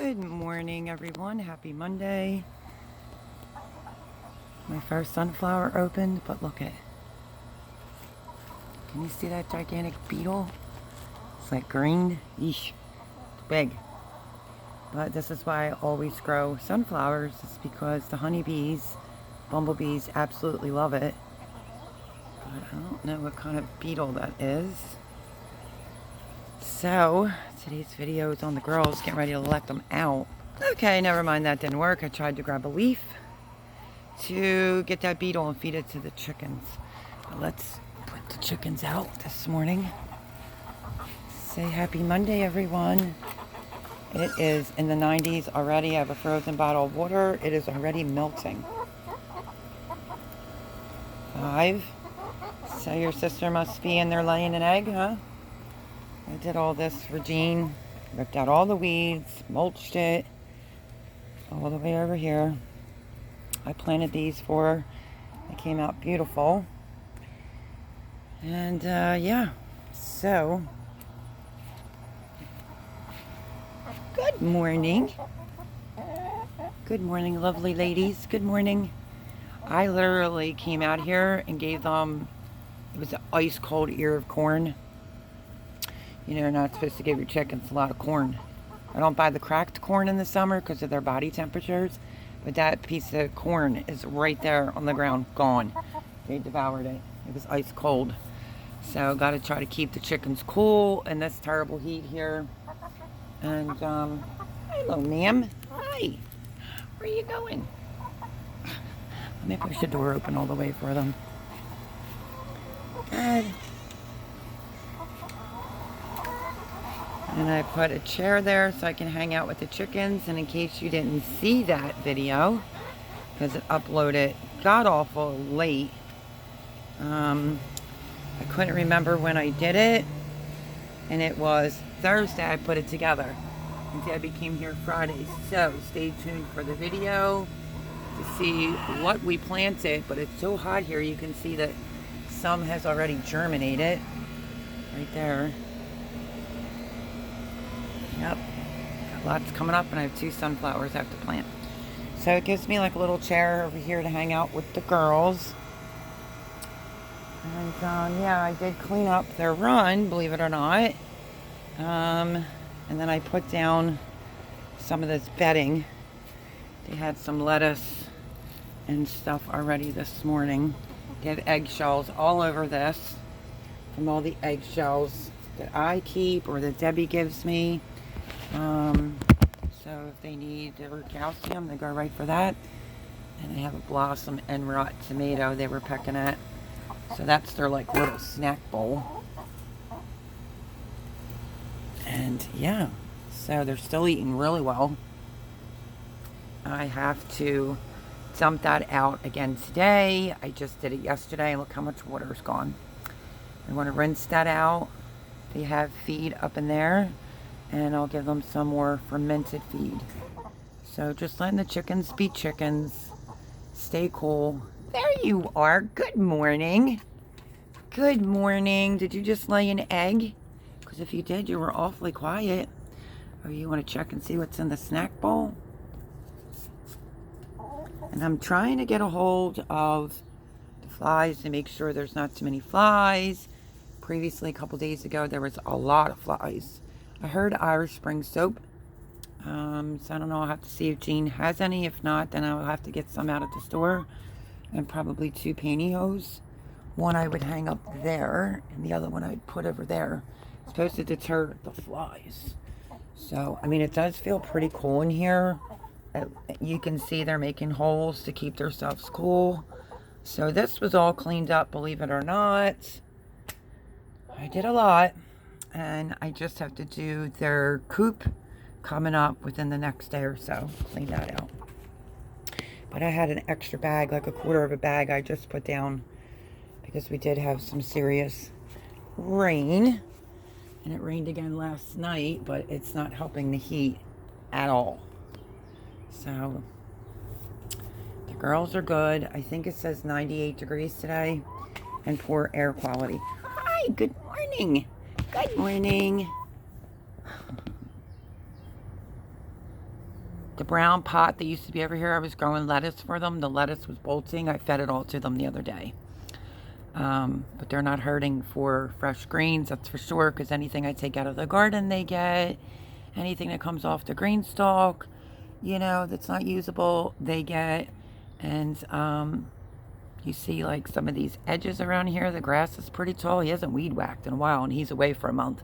Good morning, everyone. Happy Monday. My first sunflower opened, but look at it. Can you see that gigantic beetle? It's like green. Yeesh. It's big. But this is why I always grow sunflowers. It's because the honeybees, bumblebees absolutely love it. But I don't know what kind of beetle that is. So, today's video is on the girls getting ready to let them out. Okay, never mind, that didn't work. I tried to grab a leaf to get that beetle and feed it to the chickens. But let's put the chickens out this morning. Say happy Monday, everyone. It is in the 90s already. I have a frozen bottle of water. It is already melting. 5. So your sister must be in there laying an egg, huh? I did all this for Jean. Ripped out all the weeds, mulched it all the way over here. I planted these for her. They came out beautiful. And yeah, so good morning. Good morning, lovely ladies. Good morning. I literally came out here and gave them, it was an ice cold ear of corn. You know, you're not supposed to give your chickens a lot of corn. I don't buy the cracked corn in the summer because of their body temperatures. But that piece of corn is right there on the ground, gone. They devoured it. It was ice cold. So got to try to keep the chickens cool in this terrible heat here. And, hello, ma'am. Hi. Where are you going? Let me push the door open all the way for them. Good. And I put a chair there so I can hang out with the chickens. And in case you didn't see that video, because it uploaded god-awful late, I couldn't remember when I did it. And it was Thursday I put it together. And Debbie came here Friday. So stay tuned for the video to see what we planted. But it's so hot here, you can see that some has already germinated. Right there. Yep, got lots coming up, and I have 2 sunflowers I have to plant. So it gives me like a little chair over here to hang out with the girls. And yeah, I did clean up their run, believe it or not. And then I put down some of this bedding. They had some lettuce and stuff already this morning. They have eggshells all over this from all the eggshells that I keep or that Debbie gives me. So if they need their calcium, they go right for that. And they have a blossom and rot tomato they were pecking at. So that's their like little snack bowl. And yeah, so they're still eating really well. I have to dump that out again today. I just did it yesterday. Look how much water is gone. I want to rinse that out. They have feed up in there. And I'll give them some more fermented feed. So just letting the chickens be chickens. Stay cool. There you are. Good morning. Good morning. Did you just lay an egg? Because if you did, you were awfully quiet. Oh, you want to check and see what's in the snack bowl? And I'm trying to get a hold of the flies to make sure there's not too many flies. Previously, a couple days ago, there was a lot of flies. I heard Irish Spring soap, so I don't know, I'll have to see if Jean has any. If not, then I'll have to get some out at the store, and probably 2 pantyhose. One I would hang up there, and the other one I'd put over there. It's supposed to deter the flies. So, I mean, it does feel pretty cool in here. You can see they're making holes to keep themselves cool. So this was all cleaned up, believe it or not. I did a lot. And I just have to do their coop coming up within the next day or so. Clean that out. But I had an extra bag, like a quarter of a bag I just put down. Because we did have some serious rain. And it rained again last night. But it's not helping the heat at all. So the girls are good. I think it says 98 degrees today. And poor air quality. Hi, good morning. Good morning. The brown pot that used to be over here, I was growing lettuce for them. The lettuce was bolting. I fed it all to them the other day. But they're not hurting for fresh greens, that's for sure, because anything I take out of the garden they get. Anything that comes off the green stalk, you know, that's not usable, they get. And you see like some of these edges around here, the grass is pretty tall. He hasn't weed whacked in a while, and he's away for a month.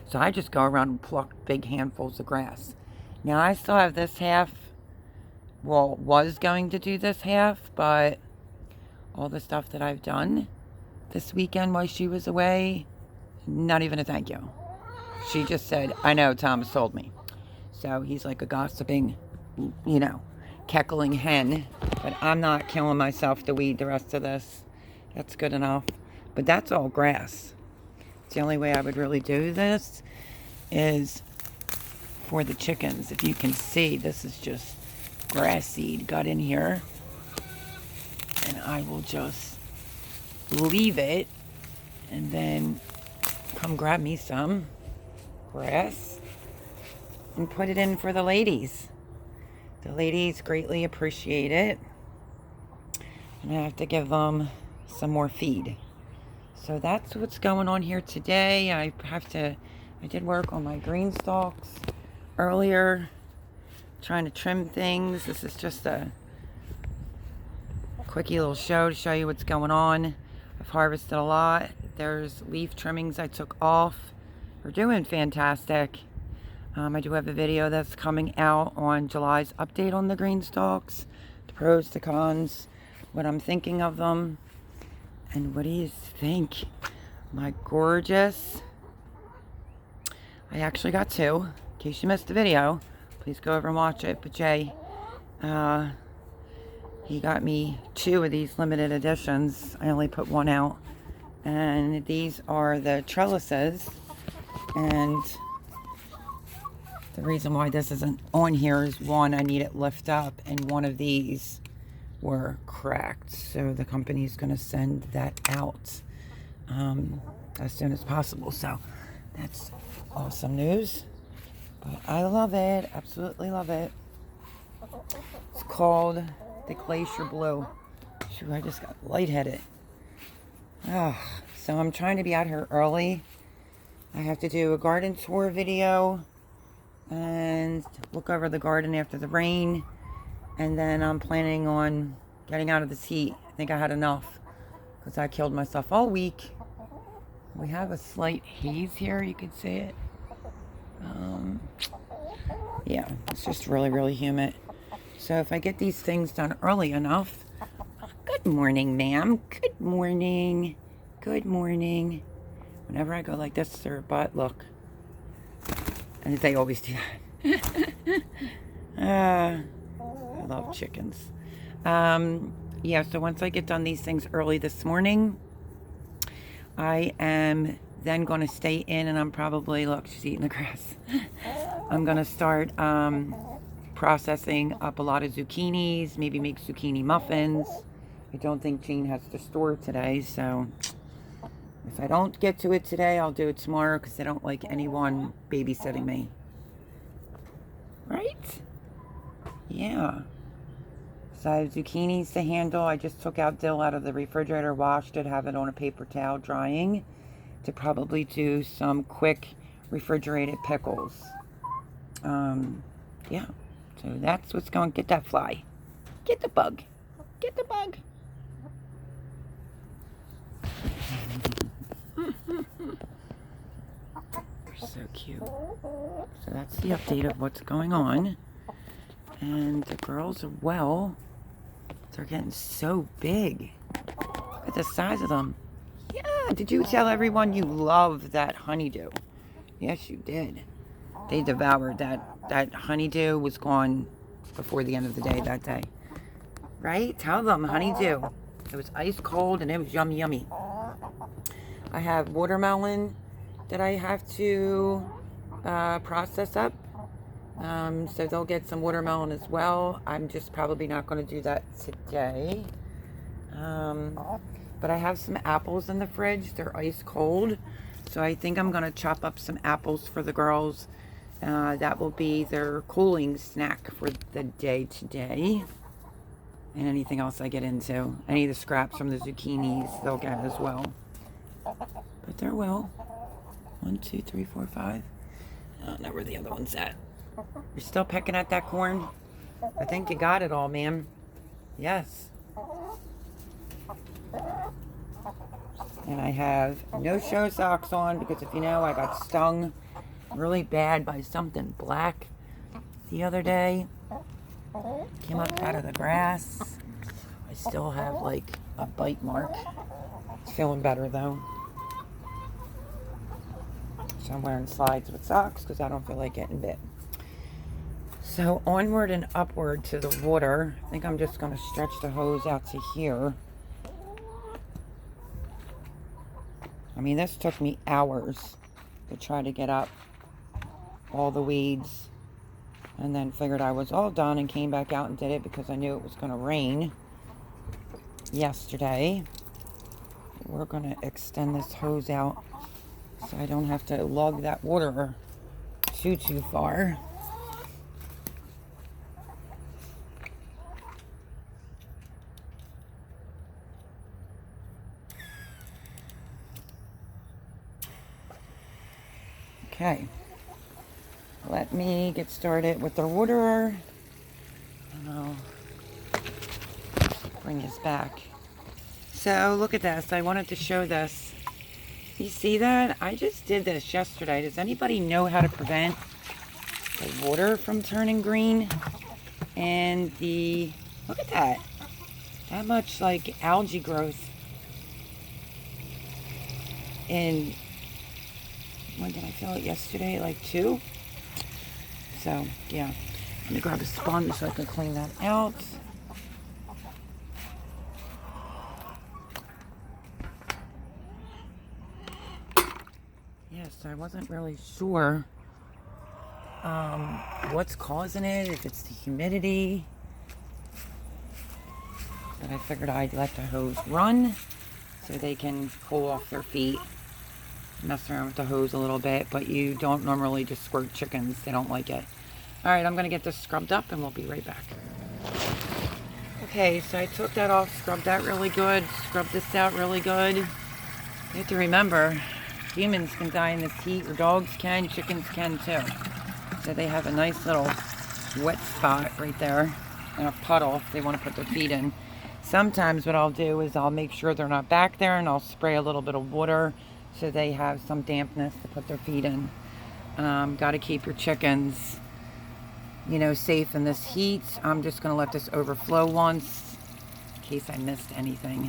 So I just go around and pluck big handfuls of grass. Now I still have this half, well, was going to do this half, but all the stuff that I've done this weekend while she was away, not even a thank you. She just said, I know, Thomas told me. So he's like a gossiping, you know, cackling hen. But I'm not killing myself to weed the rest of this. That's good enough. But that's all grass. The only way I would really do this is for the chickens. If you can see, this is just grass seed got in here. And I will just leave it and then come grab me some grass and put it in for the ladies. The ladies greatly appreciate it. And I have to give them some more feed. So that's what's going on here today. I did work on my green stalks earlier, trying to trim things. This is just a quickie little show to show you what's going on. I've harvested a lot. There's leaf trimmings I took off. We're doing fantastic. I do have a video that's coming out on July's update on the green stalks, the pros, the cons, what I'm thinking of them. And what do you think? My gorgeous. I actually got two. In case you missed the video, please go over and watch it. But Jay, he got me two of these limited editions. I only put one out. And these are the trellises. And the reason why this isn't on here is, one, I need it lift up, and one of these were cracked. So the company's going to send that out as soon as possible. So that's awesome news. But I love it. Absolutely love it. It's called the Glacier Blue. Shoot, I just got lightheaded. So I'm trying to be out here early. I have to do a garden tour video and look over the garden after the rain. And then I'm planning on getting out of this heat. I think I had enough because I killed myself all week. We have a slight haze here. You can see it. Yeah, it's just really, really humid. So if I get these things done early enough. Good morning, ma'am. Good morning. Good morning. Whenever I go like this to her butt, look. And they always do that. I love chickens. Yeah, so once I get done these things early this morning, I am then going to stay in, and I'm probably, look, she's eating the grass. I'm going to start processing up a lot of zucchinis, maybe make zucchini muffins. I don't think Jean has to store today, so if I don't get to it today, I'll do it tomorrow because I don't like anyone babysitting me. Right? Yeah. So I have zucchinis to handle. I just took out dill out of the refrigerator, washed it, have it on a paper towel drying to probably do some quick refrigerated pickles. Yeah. So that's what's going. Get that fly. Get the bug. Get the bug. They're so cute. So that's the update of what's going on. And the girls are well. They're getting so big. Look at the size of them. Yeah, did you tell everyone you love that honeydew? Yes, you did. They devoured that honeydew was gone before the end of the day that day. Right? Tell them, honeydew. It was ice cold and it was yummy, yummy. I have watermelon that I have to process up. So they'll get some watermelon as well. I'm just probably not going to do that today. But I have some apples in the fridge. They're ice cold. So I think I'm going to chop up some apples for the girls That will be their cooling snack for the day today. And anything else I get into. Any of the scraps from the zucchinis they'll get as well. But there will. 1, 2, 3, 4, 5. I don't know where the other one's at. You're still pecking at that corn? I think you got it all, ma'am. Yes. And I have no show socks on because if you know, I got stung really bad by something black the other day. Came up out of the grass. I still have like a bite mark. It's feeling better though. So I'm wearing slides with socks because I don't feel like getting bit. So onward and upward to the water. I think I'm just going to stretch the hose out to here. I mean, this took me hours to try to get up all the weeds. And then figured I was all done and came back out and did it because I knew it was going to rain yesterday. We're going to extend this hose out so I don't have to lug that water too far. Okay, let me get started with the waterer, and I'll bring this back. So look at this. I wanted to show this. You see that? I just did this yesterday. Does anybody know how to prevent the water from turning green? And look at that. That much like algae growth. And when did I fill it? Yesterday, like 2. So, yeah. Let me grab a sponge so I can clean that out. Yes, I wasn't really sure what's causing it, if it's the humidity. But I figured I'd let the hose run so they can cool off their feet. Mess around with the hose a little bit, but you don't normally just squirt chickens. They don't like it. All right, I'm going to get this scrubbed up and we'll be right back. Okay, so I took that off, scrubbed that really good, scrubbed this out really good. You have to remember, humans can die in this heat, or dogs can, chickens can too. So they have a nice little wet spot right there and a puddle if they want to put their feet in. Sometimes what I'll do is I'll make sure they're not back there and I'll spray a little bit of water so they have some dampness to put their feet in. Got to keep your chickens, you know, safe in this heat. I'm just going to let this overflow once in case I missed anything.